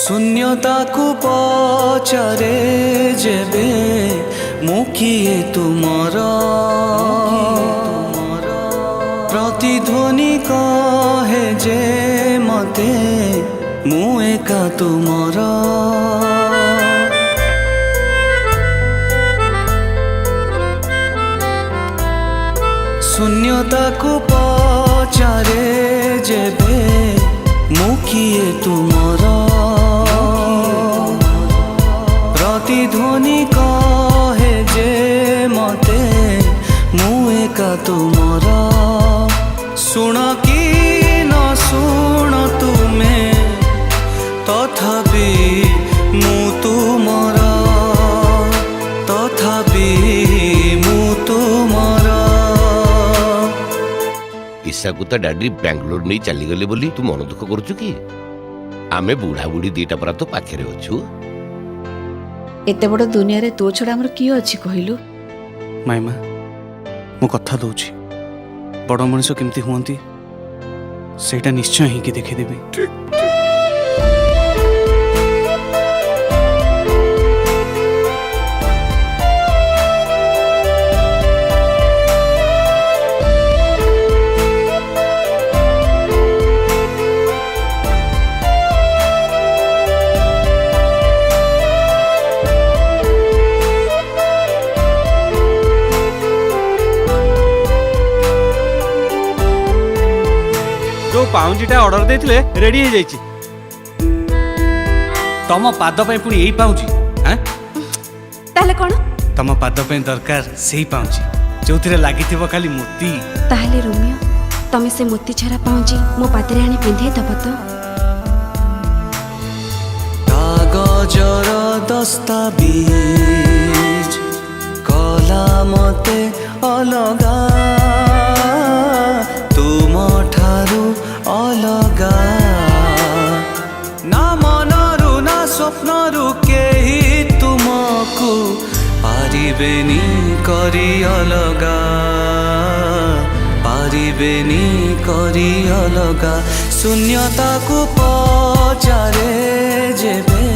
शून्यता को पचारे जेबे मुखिए तुमर प्रतिध्वनि कहे जे मते मु एका तुमर शून्यता को पचारे जेबे मुखिए तुमर प्रतिध्वनि कहे जे मते मु एका तुमर शुण कि न शुण तुमे तथापि मु तुमर तथापि मु तुमर। ईशा को तो डैडी बेंगलोर नहीं चलीगले बोली तू मन दुख करुचु कि आमे बुढ़ा बुढ़ी दीटा परा तो पाखे अच्छु। एते बड़ दुनिया रे तो छड़ा हमर कियो अछि कहिलु। माइमा मु कथा दउछि बड़ मनुष्य केमती हुअंती सेटा निश्चय ही कि देखि देबे। जो पाउंजीटा ऑर्डर देथिले रेडी हो जाइछि तम पाद पे पुणी यही पाउंजी हां ताले कोन तम पाद पे दरकार सेही पाउंजी जोथिरे लागिथिबो खाली मोती। ताले रोमियो तमे से मोती छरा पाउंजी मो पातरे आनी पिंधे दब तो। कागजर दस्तावेज कला मते अलगा तुम ठारू अलगा ना मनरु ना स्वप्नरु केही तुमको पारिबेनी करी अलगा पारिबेनी करी अलगा। शून्यता को पचारे जेबे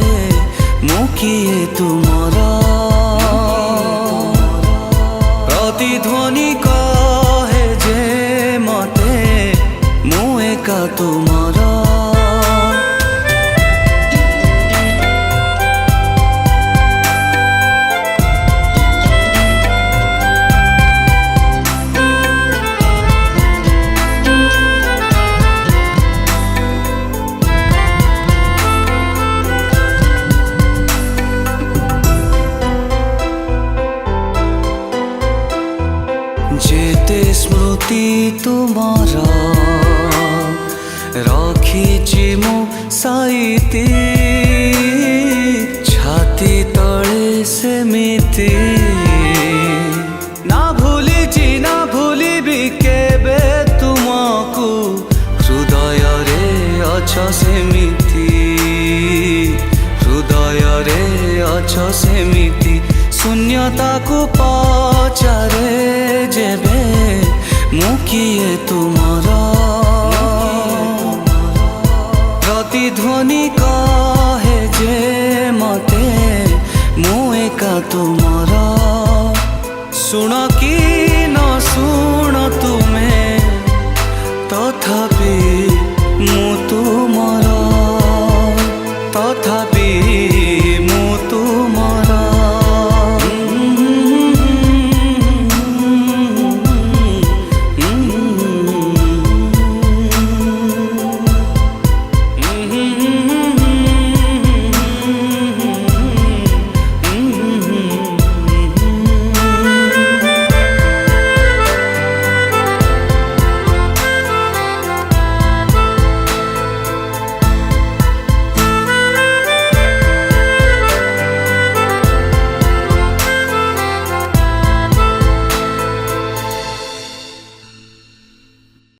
मुखिए तुमर प्रतिध्वनि कहे जे मते मु एका तुमर। जेते स्मृति तुमर रखिछि मु साइती छाती तले सेमिति ना भूलिछि ना भूलिबि केबे तुमको हृदय रे अछ सेमिति हृदय रे अछ सेमिति। शून्यता को पचारे जेबे मुखिए तुम